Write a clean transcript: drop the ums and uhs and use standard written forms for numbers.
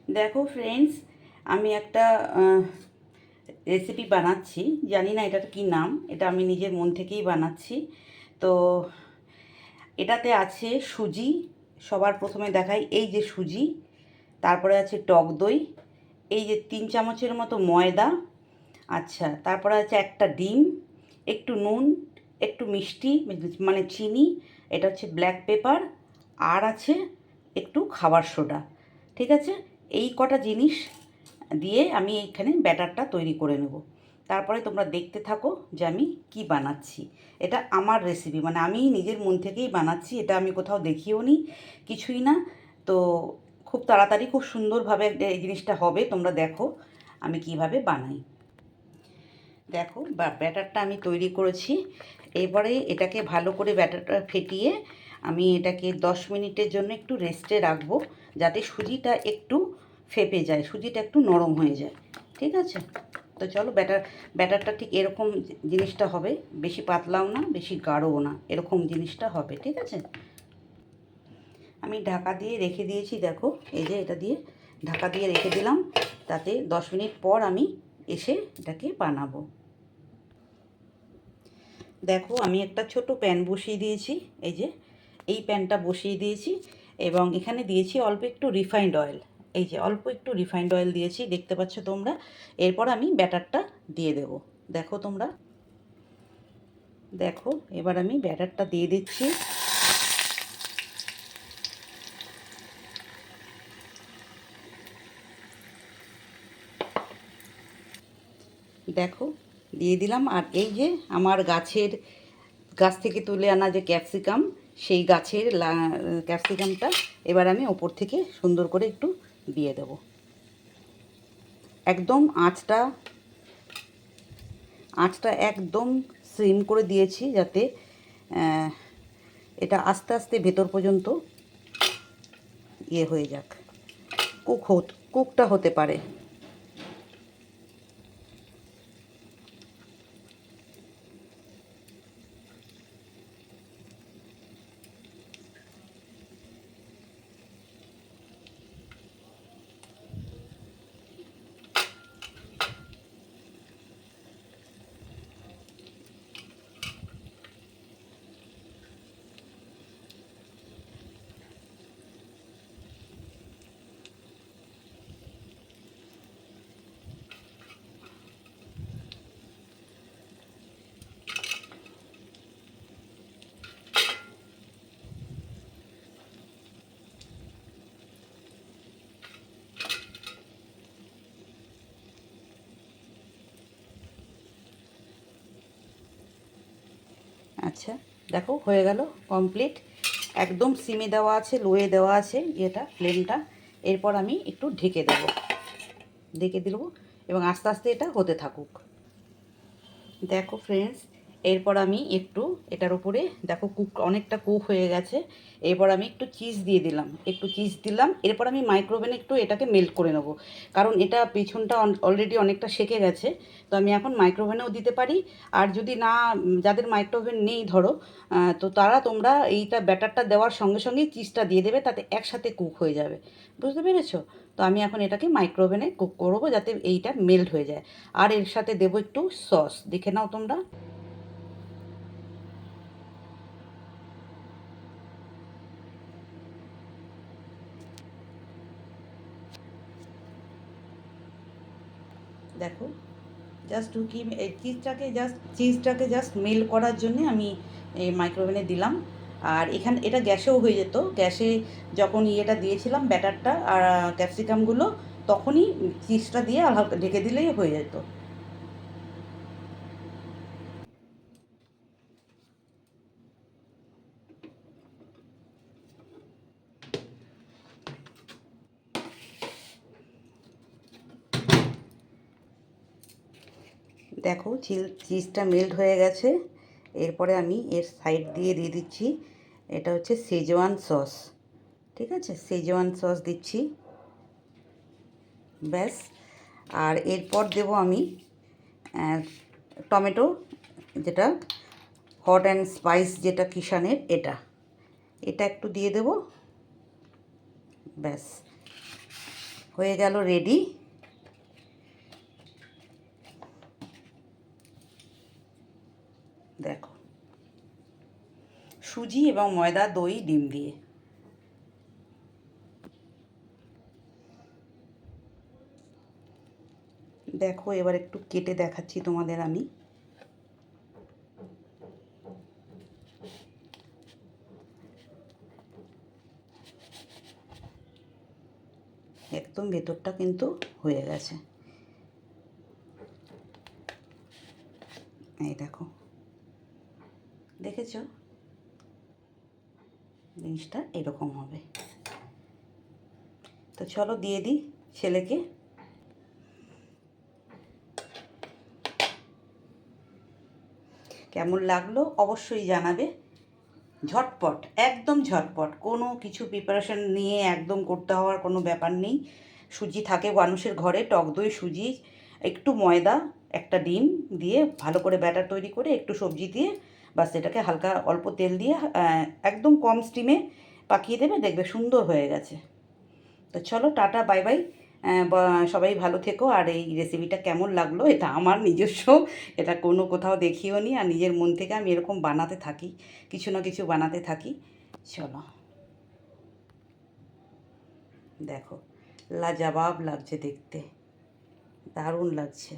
দেখো ফ্রেন্ডস, আমি একটা রেসিপি বানাচ্ছি। জানি না এটার কি নাম, এটা আমি নিজের মন থেকেই বানাচ্ছি। তো এটাতে আছে সুজি। সবার প্রথমে দেখাই, এই যে সুজি, তারপরে আছে টক দই, এই যে 3 চামচের মতো ময়দা, আচ্ছা, তারপরে আছে একটা ডিম, একটু নুন, একটু মিষ্টি মানে চিনি, এটা হচ্ছে ব্ল্যাক পেপার, আর আছে একটু খাবার সোডা। ঠিক আছে, এই কটা জিনিস দিয়ে আমি এইখানে ব্যাটারটা তৈরি করে নেব। তারপরে তোমরা দেখতে থাকো যে আমি কি বানাচ্ছি। এটা আমার রেসিপি, মানে আমি নিজের মন থেকেই বানাচ্ছি, এটা আমি কোথাও দেখিও নি, কিছুই না। তো খুব তাড়াতাড়ি খুব সুন্দরভাবে এই জিনিসটা হবে। তোমরা দেখো আমি কিভাবে বানাই। দেখো ব্যাটারটা আমি তৈরি করেছি। এবারে এটাকে ভালো করে ব্যাটারটা ফেটিয়ে আমি এটাকে 10 মিনিটের জন্য একটু রেস্টে রাখবো, যাতে সুজিটা একটু ফেপে যায়, সুজিটা একটু নরম হয়ে যায়। ঠিক আছে, তো চলো ব্যাটারটা ঠিক এরকম জিনিসটা হবে, বেশি পাতলাও না বেশি গাঢ়ও না, এরকম জিনিসটা হবে। ঠিক আছে, আমি ঢাকা দিয়ে রেখে দিয়েছি। দেখো এই যে এটা দিয়ে ঢাকা দিয়ে রেখে দিলাম, তাতে 10 মিনিট পর আমি এসে এটাকে বানাবো। দেখো আমি একটা ছোট প্যান বসিয়ে দিয়েছি, এই যে এই প্যানটা বসিয়ে দিয়েছি, এবং এখানে দিয়েছি অল্প একটু রিফাইন্ড অয়েল। এই যে অল্প একটু রিফাইন্ড অয়েল দিয়েছি, দেখতে পাচ্ছ তোমরা। এরপর আমি ব্যাটারটা দিয়ে দেব। দেখো তোমরা, দেখো এবার আমি ব্যাটারটা দিয়ে দিচ্ছি। দেখো দিয়ে দিলাম। আর এই যে আমার গাছ থেকে তুলে আনা যে ক্যাপসিকাম, সেই গাছের ক্যাপসিকামটা এবার আমি ওপর থেকে সুন্দর করে একটু দিয়ে দেব। একদম আঁচটা একদম সিম করে দিয়েছি, যাতে এটা আস্তে আস্তে ভেতর পর্যন্ত হয়ে যাক, কুকটা হতে পারে। আচ্ছা, দেখো হয়ে গেল কমপ্লিট। একদম সিমে দেওয়া আছে, লোয়ে দেওয়া আছে ফ্লেমটা। এরপর আমি একটু ঢেকে দেবো এবং আস্তে আস্তে এটা হতে থাকুক। দেখো ফ্রেন্ডস, এরপর আমি একটু এটার উপরে, দেখো অনেকটা কুক হয়ে গেছে। এরপর আমি একটু চিজ দিলাম। এরপর আমি মাইক্রোওভেনে একটু এটাকে মেল্ট করে নেব, কারণ এটা পেছনটা অলরেডি অনেকটা সেকে গেছে। তো আমি এখন মাইক্রোওভেনেও দিতে পারি। আর যদি না, যাদের মাইক্রোওভেন নেই ধরো, তো তোমরা এইটা ব্যাটারটা দেওয়ার সঙ্গে সঙ্গেই চিজটা দিয়ে দেবে, তাতে একসাথে কুক হয়ে যাবে। বুঝতে পেরেছো? তো আমি এখন এটাকে মাইক্রোওভেনে কুক করবো, যাতে এইটা মেল্ট হয়ে যায়। আর এর সাথে দেবো একটু সস, দেখে নাও তোমরা। দেখো জাস্ট ঢুকি এই চিজটাকে জাস্ট মেল্ট করার জন্য আমি এই মাইক্রোওভেনে দিলাম। আর এটা গ্যাসেও হয়ে যেত, গ্যাসে যখন দিয়েছিলাম ব্যাটারটা আর ক্যাপসিকামগুলো, তখনই চিজটা দিয়ে আর হালকা ঢেকে দিলেই হয়ে যেত। দেখো চিজটা মেল্ট হয়ে গেছে। এরপরে আমি এর সাইড দিয়ে দিচ্ছি, এটা হচ্ছে শেজওয়ান সস। ঠিক আছে, শেজওয়ান সস দিচ্ছি, ব্যাস। আর এরপর দেব আমি টমেটো, যেটা হট অ্যান্ড স্পাইস, যেটা কিষানের, এটা একটু দিয়ে দেব, ব্যাস। হয়ে গেল রেডি। দেখো, সুজি এবং ময়দা, দই, ডিম দিয়ে। দেখো, এবার একটু কেটে দেখাচ্ছি তোমাদের আমি। একদম ভেতরটা কিন্তু হয়ে গেছে। এই দেখো, দেখেছো? জিনিসটা এরকম হবে। তো চলো দিয়ে দিই ছেলেকে। কেমন লাগলো অবশ্যই জানাবে। ঝটপট, একদম ঝটপট, কোনো কিছু প্রিপারেশন নিয়ে একদম করতে হওয়ার কোনো ব্যাপার নেই। সুজি থাকে মানুষের ঘরে, টক দই, সুজি, একটু ময়দা, একটা ডিম দিয়ে ভালো করে ব্যাটার তৈরি করে একটু সবজি দিয়ে বাস এটাকে হালকা অল্প তেল দিয়ে একদম কম স্টিমে পাকিয়ে দেবে, দেখবে সুন্দর হয়ে গেছে। তো চলো, টাটা, বাই বাই। সবাই ভালো থেকো। আর এই রেসিপিটা কেমন লাগলো, এটা আমার নিজস্ব, এটা কোনো কোথাও দেখিও নি, আর নিজের মন থেকে আমি এরকম বানাতে থাকি, কিছু না কিছু বানাতে থাকি। চলো, দেখো, লাজবাব লাগছে দেখতে, দারুণ লাগছে।